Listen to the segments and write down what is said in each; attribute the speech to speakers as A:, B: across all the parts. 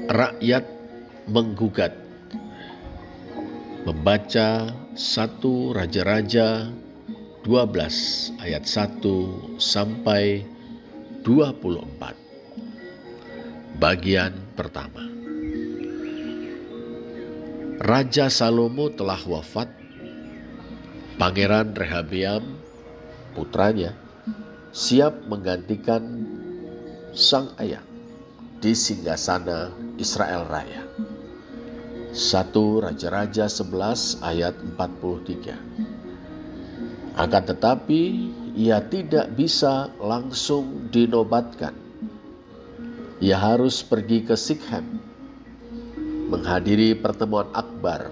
A: Rakyat menggugat. Membaca 1 Raja-Raja 12 ayat 1 sampai 24. Bagian pertama. Raja Salomo telah wafat. Pangeran Rehabeam, putranya, siap menggantikan sang ayah di singgasana Israel Raya. 1 Raja-Raja 11 ayat 43. Akan tetapi ia tidak bisa langsung dinobatkan. Ia harus pergi ke Sikhem, menghadiri pertemuan akbar,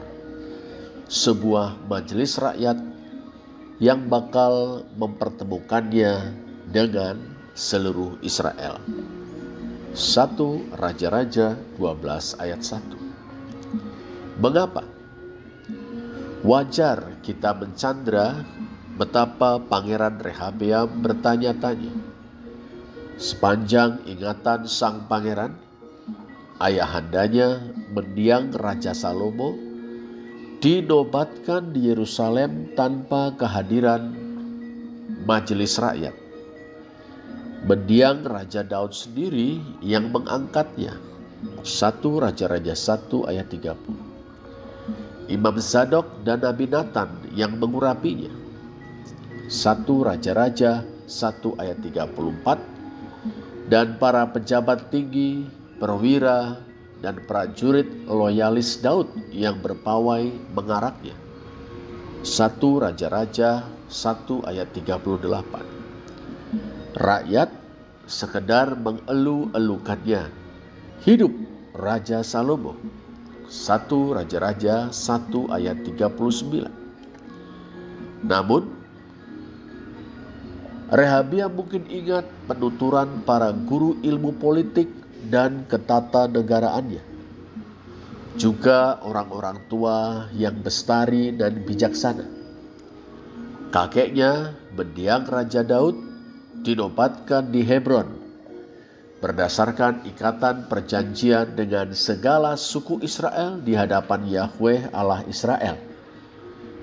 A: sebuah majelis rakyat yang bakal mempertemukannya dengan seluruh Israel. 1 Raja-Raja 12 ayat 1. Mengapa? Wajar kita mencandra betapa Pangeran Rehabeam bertanya-tanya. Sepanjang ingatan sang pangeran, ayahandanya mendiang Raja Salomo dinobatkan di Yerusalem tanpa kehadiran majelis rakyat. Mendiang Raja Daud sendiri yang mengangkatnya. 1 Raja-Raja 1 ayat 30. Imam Zadok dan Nabi Nathan yang mengurapinya. 1 Raja-Raja 1 ayat 34. Dan para pejabat tinggi, perwira, dan prajurit loyalis Daud yang berpawai mengaraknya. 1 Raja-Raja 1 ayat 38. Rakyat sekedar mengeluh-elukannya. Hidup Raja Salomo. 1 Raja-Raja 1 ayat 39. Namun Rehabeam mungkin ingat penuturan para guru ilmu politik dan ketatanegaraannya. Juga orang-orang tua yang bestari dan bijaksana. Kakeknya mendiang Raja Daud dinobatkan di Hebron berdasarkan ikatan perjanjian dengan segala suku Israel di hadapan Yahweh Allah Israel.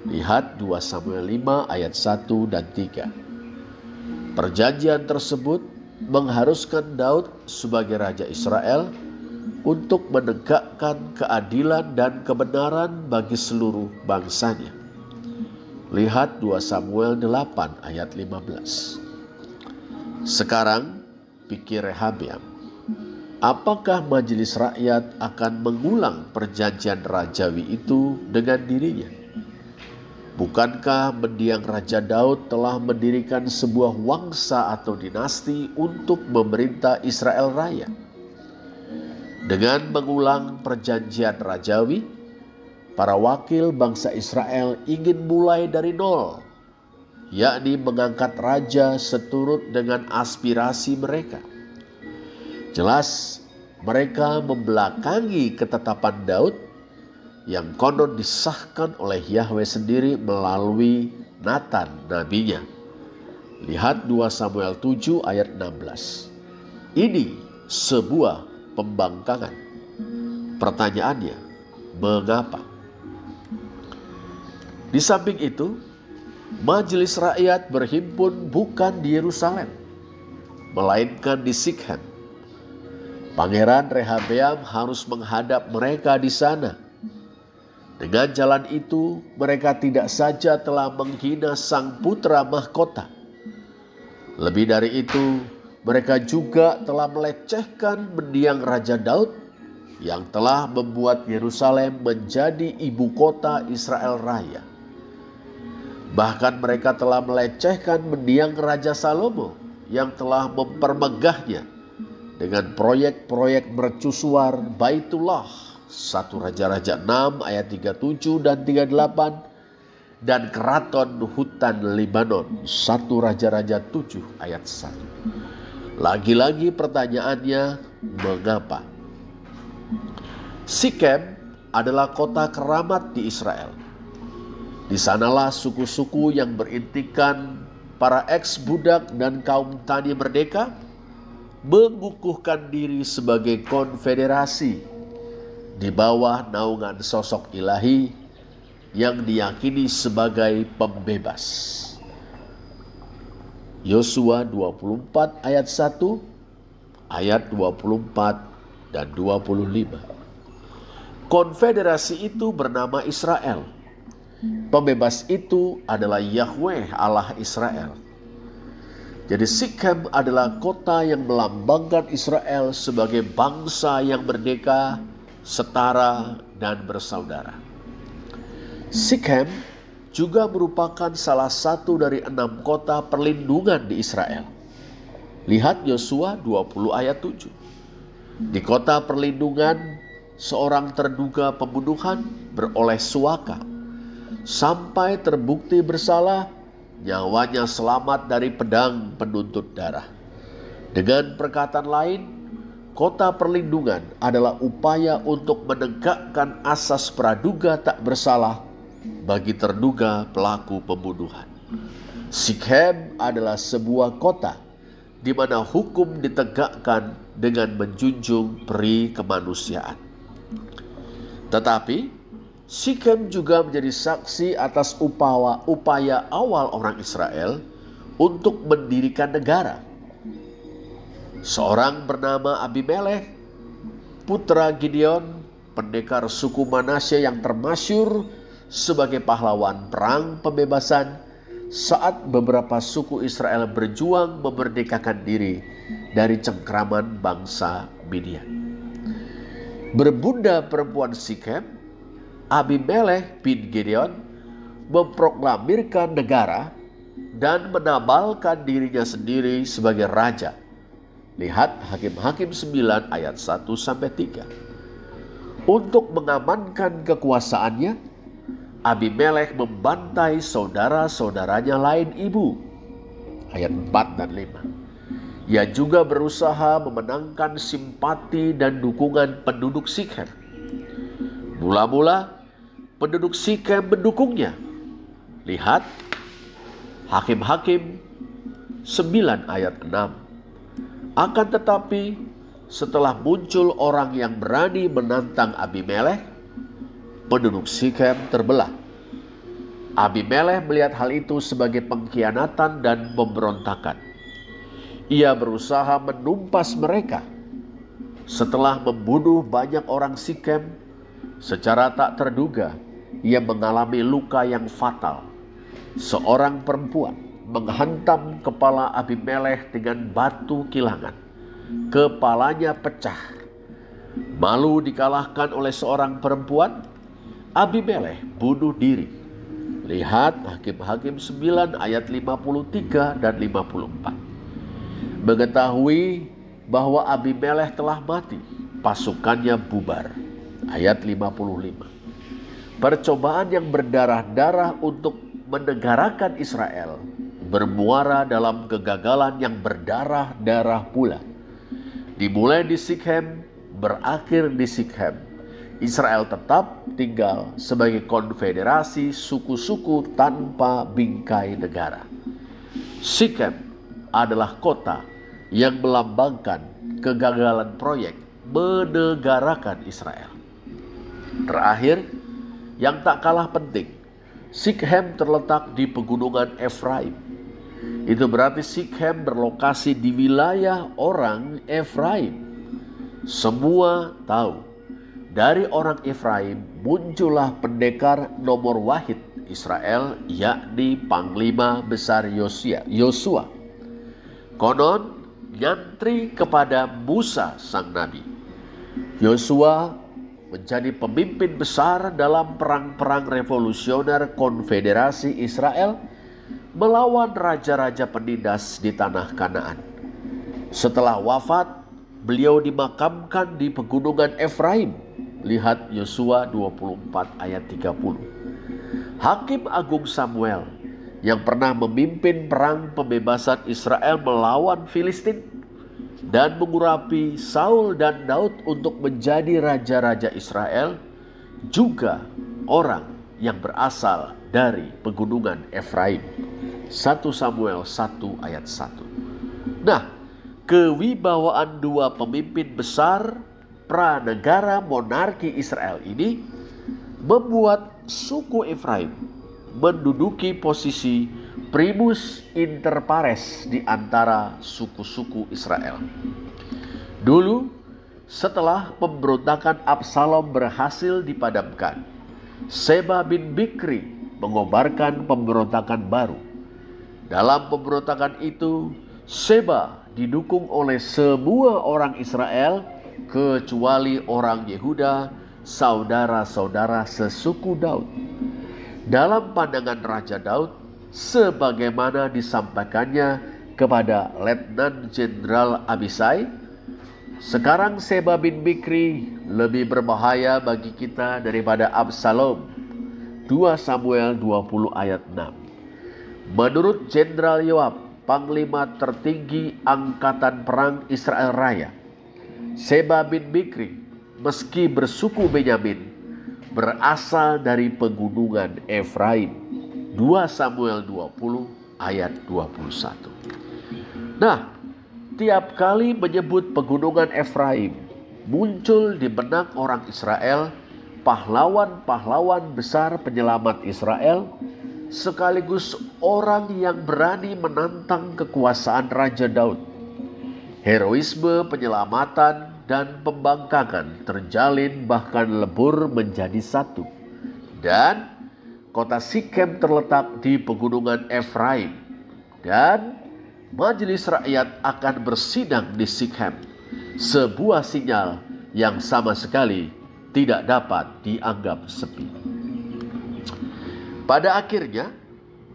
A: Lihat 2 Samuel 5 ayat 1 dan 3. Perjanjian tersebut mengharuskan Daud sebagai Raja Israel untuk menegakkan keadilan dan kebenaran bagi seluruh bangsanya. Lihat 2 Samuel 8 ayat 15. Sekarang pikir Rehabeam, apakah majelis rakyat akan mengulang perjanjian rajawi itu dengan dirinya? Bukankah mendiang Raja Daud telah mendirikan sebuah wangsa atau dinasti untuk memerintah Israel Raya? Dengan mengulang perjanjian rajawi, para wakil bangsa Israel ingin mulai dari nol, yakni mengangkat raja seturut dengan aspirasi mereka. Jelas mereka membelakangi ketetapan Daud yang konon disahkan oleh Yahweh sendiri melalui Nathan nabinya. Lihat 2 Samuel 7 ayat 16. Ini sebuah pembangkangan. Pertanyaannya, mengapa? Di samping itu, majelis rakyat berhimpun bukan di Yerusalem, melainkan di Sikhem. Pangeran Rehabeam harus menghadap mereka di sana. Dengan jalan itu, mereka tidak saja telah menghina sang putra mahkota. Lebih dari itu, mereka juga telah melecehkan mendiang Raja Daud yang telah membuat Yerusalem menjadi ibu kota Israel Raya. Bahkan mereka telah melecehkan mendiang Raja Salomo yang telah mempermegahnya dengan proyek-proyek mercusuar Baitullah. 1 Raja-Raja 6 ayat 37 dan 38 dan keraton hutan Libanon. 1 Raja-Raja 7 ayat 1. Lagi-lagi pertanyaannya, mengapa? Sikhem adalah kota keramat di Israel. Di sanalah suku-suku yang berintikan para eks-budak dan kaum tani merdeka mengukuhkan diri sebagai konfederasi di bawah naungan sosok ilahi yang diyakini sebagai pembebas. Yosua 24 ayat 1, ayat 24 dan 25. Konfederasi itu bernama Israel. Pembebas itu adalah Yahweh Allah Israel. Jadi Sikhem adalah kota yang melambangkan Israel sebagai bangsa yang merdeka, setara, dan bersaudara. Sikhem juga merupakan salah satu dari 6 kota perlindungan di Israel. Lihat Yosua 20 ayat 7. Di kota perlindungan, seorang terduga pembunuhan beroleh suaka. Sampai terbukti bersalah, nyawanya selamat dari pedang penuntut darah. Dengan perkataan lain, kota perlindungan adalah upaya untuk menegakkan asas praduga tak bersalah bagi terduga pelaku pembunuhan. Sikhem adalah sebuah kota di mana hukum ditegakkan dengan menjunjung peri kemanusiaan. Tetapi Sikhem juga menjadi saksi atas upaya awal orang Israel untuk mendirikan negara. Seorang bernama Abimelekh, putra Gideon, pendekar suku Manasye yang termasyhur sebagai pahlawan perang pembebasan saat beberapa suku Israel berjuang memerdekakan diri dari cengkraman bangsa Midian. Berbunda perempuan Sikhem, Abimelekh bin Gideon memproklamirkan negara dan menabalkan dirinya sendiri sebagai raja. Lihat Hakim-Hakim 9 ayat 1-3. Untuk mengamankan kekuasaannya, Abimelekh membantai saudara-saudaranya lain ibu. Ayat 4 dan 5. Ia juga berusaha memenangkan simpati dan dukungan penduduk Sikhem. Mula-mula penduduk Sikhem mendukungnya. Lihat Hakim-Hakim 9 ayat 6. Akan tetapi setelah muncul orang yang berani menantang Abimelekh, penduduk Sikhem terbelah. Abimelekh melihat hal itu sebagai pengkhianatan dan pemberontakan. Ia berusaha menumpas mereka. Setelah membunuh banyak orang Sikhem, secara tak terduga ia mengalami luka yang fatal. Seorang perempuan menghantam kepala Abimelekh dengan batu kilangan. Kepalanya pecah. Malu dikalahkan oleh seorang perempuan, Abimelekh bunuh diri. Lihat Hakim-Hakim 9 ayat 53 dan 54. Mengetahui bahwa Abimelekh telah mati, pasukannya bubar. Ayat 55. Percobaan yang berdarah-darah untuk menegarakan Israel bermuara dalam kegagalan yang berdarah-darah pula. Dimulai di Sikhem, berakhir di Sikhem. Israel tetap tinggal sebagai konfederasi suku-suku tanpa bingkai negara. Sikhem adalah kota yang melambangkan kegagalan proyek menegarakan Israel. Terakhir, yang tak kalah penting, Sikhem terletak di pegunungan Efraim. Itu berarti Sikhem berlokasi di wilayah orang Efraim. Semua tahu, dari orang Efraim muncullah pendekar nomor wahid Israel, yakni Panglima Besar Yosua. Konon nyantri kepada Musa sang nabi. Yosua menjadi pemimpin besar dalam perang-perang revolusioner konfederasi Israel melawan raja-raja penindas di tanah Kanaan. Setelah wafat, beliau dimakamkan di pegunungan Efraim. Lihat Yosua 24 ayat 30. Hakim Agung Samuel yang pernah memimpin perang pembebasan Israel melawan Filistin dan mengurapi Saul dan Daud untuk menjadi raja-raja Israel, juga orang yang berasal dari pegunungan Efraim. 1 Samuel 1 ayat 1. Nah, kewibawaan dua pemimpin besar pranegara monarki Israel ini membuat suku Efraim menduduki posisi primus inter pares di antara suku-suku Israel. Dulu, setelah pemberontakan Absalom berhasil dipadamkan, Sheba bin Bikri mengobarkan pemberontakan baru. Dalam pemberontakan itu, Sheba didukung oleh semua orang Israel kecuali orang Yehuda, saudara-saudara sesuku Daud. Dalam pandangan Raja Daud, sebagaimana disampaikannya kepada Letnan Jenderal Abisai, sekarang Sheba bin Bikri lebih berbahaya bagi kita daripada Absalom. 2 Samuel 20 ayat 6. Menurut Jenderal Yoab, panglima tertinggi angkatan perang Israel Raya, Sheba bin Bikri meski bersuku Benyamin berasal dari pegunungan Efraim. 2 Samuel 20 ayat 21. Nah, tiap kali menyebut pegunungan Efraim, muncul di benak orang Israel pahlawan-pahlawan besar penyelamat Israel, sekaligus orang yang berani menantang kekuasaan Raja Daud. Heroisme penyelamatan dan pembangkangan terjalin bahkan lebur menjadi satu. Dan kota Sikem terletak di pegunungan Efraim. Dan majelis rakyat akan bersidang di Sikem. Sebuah sinyal yang sama sekali tidak dapat dianggap sepi. Pada akhirnya,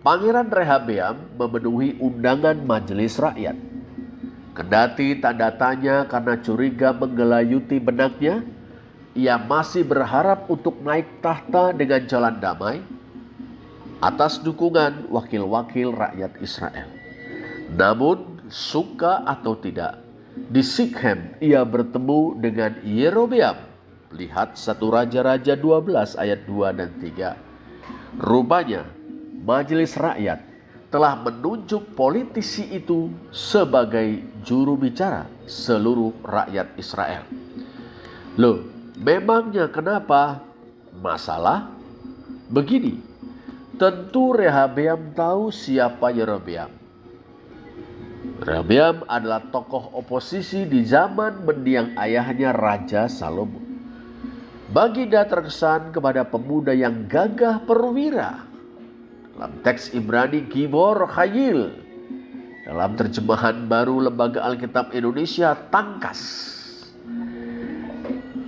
A: Pangeran Rehabeam memenuhi undangan majelis rakyat. Kendati tanda tanya karena curiga menggelayuti benaknya, ia masih berharap untuk naik tahta dengan jalan damai atas dukungan wakil-wakil rakyat Israel. Namun, suka atau tidak, di Sikhem ia bertemu dengan Yerobeam. Lihat 1 Raja-Raja 12 ayat 2 dan 3. Rupanya, majelis rakyat telah menunjuk politisi itu sebagai juru bicara seluruh rakyat Israel. Loh, memangnya kenapa? Masalah? Begini, tentu Rehabeam tahu siapa Yerobeam. Rehabeam adalah tokoh oposisi di zaman mendiang ayahnya Raja Salomo. Baginda terkesan kepada pemuda yang gagah perwira. Dalam teks Ibrani Gibor Khayil, dalam terjemahan baru Lembaga Alkitab Indonesia Tangkas.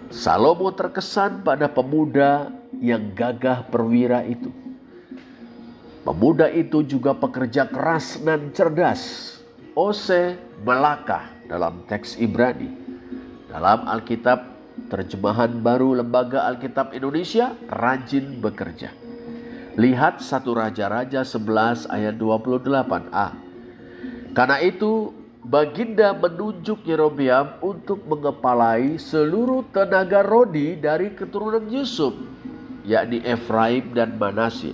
A: Salomo terkesan pada pemuda yang gagah perwira itu. Pemuda itu juga pekerja keras dan cerdas. Ose Melaka dalam teks Ibrani. Dalam Alkitab terjemahan baru Lembaga Alkitab Indonesia, rajin bekerja. Lihat 1 Raja-Raja 11 ayat 28a. Karena itu, Baginda menunjuk Yerobeam untuk mengepalai seluruh tenaga rodi dari keturunan Yusuf, yakni Efraim dan Manasye.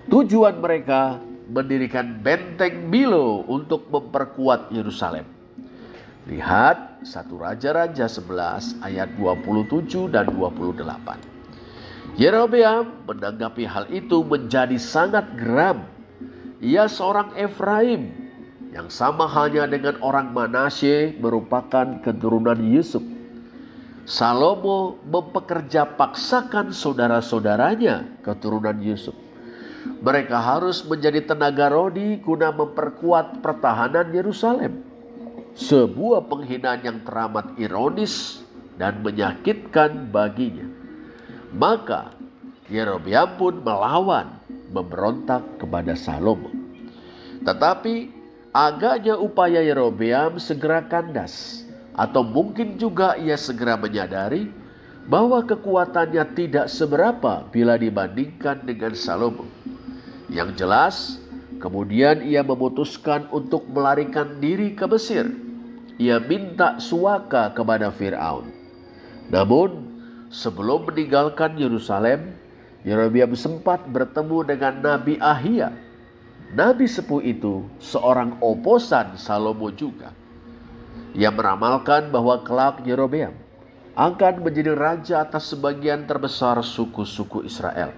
A: Tujuan mereka mendirikan benteng Milo untuk memperkuat Yerusalem. Lihat 1 Raja-Raja 11 ayat 27 dan 28. Yerobeam menanggapi hal itu menjadi sangat geram. Ia seorang Efraim yang sama halnya dengan orang Manasye merupakan keturunan Yusuf. Salomo mempekerja paksakan saudara-saudaranya keturunan Yusuf. Mereka harus menjadi tenaga rodi guna memperkuat pertahanan Yerusalem. Sebuah penghinaan yang teramat ironis dan menyakitkan baginya. Maka Yerobeam pun melawan, memberontak kepada Salomo. Tetapi agaknya upaya Yerobeam segera kandas, atau mungkin juga ia segera menyadari bahwa kekuatannya tidak seberapa bila dibandingkan dengan Salomo. Yang jelas, kemudian ia memutuskan untuk melarikan diri ke Mesir. Ia minta suaka kepada Firaun. Namun, sebelum meninggalkan Yerusalem, Yerobeam sempat bertemu dengan Nabi Ahia. Nabi sepuh itu seorang oposan Salomo juga. Ia meramalkan bahwa kelak Yerobeam akan menjadi raja atas sebagian terbesar suku-suku Israel.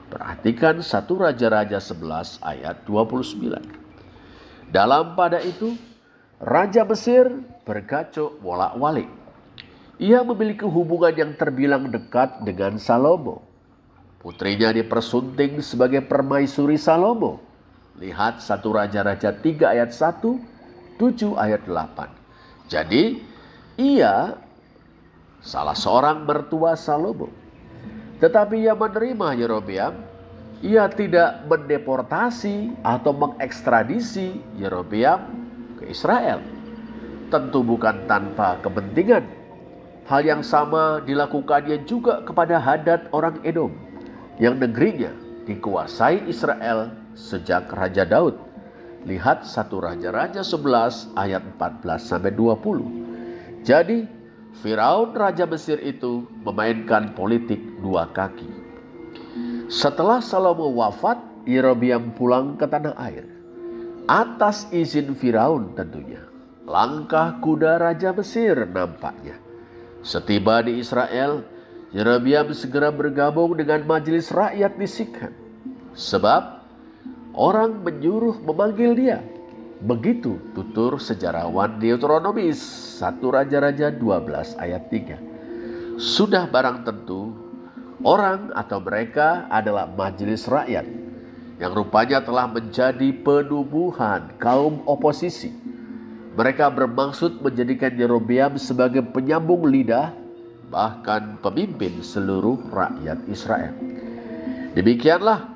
A: Perhatikan 1 Raja-Raja 11 ayat 29. Dalam pada itu, Raja Mesir bergacok bolak-balik. Ia memiliki hubungan yang terbilang dekat dengan Salomo. Putrinya dipersunting sebagai permaisuri Salomo. Lihat 1 Raja-Raja 3 ayat 1, 7 ayat 8. Jadi ia salah seorang mertua Salomo. Tetapi ia menerima Yerobeam. Ia tidak mendeportasi atau mengekstradisi Yerobeam ke Israel. Tentu bukan tanpa kepentingan. Hal yang sama dilakukannya juga kepada Hadad orang Edom, yang negerinya dikuasai Israel sejak Raja Daud. Lihat 1 Raja-Raja 11 ayat 14-20. Jadi Firaun Raja Mesir itu memainkan politik dua kaki. Setelah Salomo wafat, Yerobeam pulang ke tanah air. Atas izin Firaun tentunya. Langkah kuda Raja Mesir nampaknya. Setiba di Israel, Yerobeam segera bergabung dengan majelis rakyat di Sikhem. Sebab orang menyuruh memanggil dia. Begitu tutur sejarawan Deuteronomi 1 Raja-Raja 12 ayat 3. Sudah barang tentu orang atau mereka adalah majelis rakyat yang rupanya telah menjadi penubuhan kaum oposisi. Mereka bermaksud menjadikan Yerobeam sebagai penyambung lidah, bahkan pemimpin seluruh rakyat Israel. Demikianlah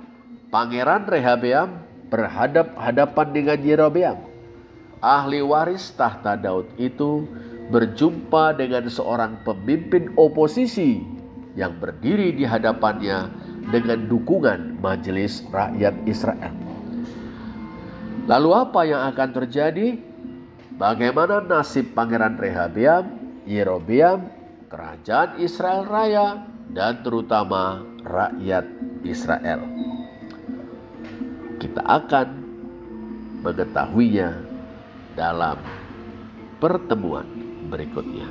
A: Pangeran Rehabeam berhadap-hadapan dengan Yerobeam. Ahli waris tahta Daud itu berjumpa dengan seorang pemimpin oposisi yang berdiri di hadapannya dengan dukungan majelis rakyat Israel. Lalu apa yang akan terjadi? Bagaimana nasib Pangeran Rehabeam, Yerobeam, kerajaan Israel Raya, dan terutama rakyat Israel? Kita akan mengetahuinya dalam pertemuan berikutnya.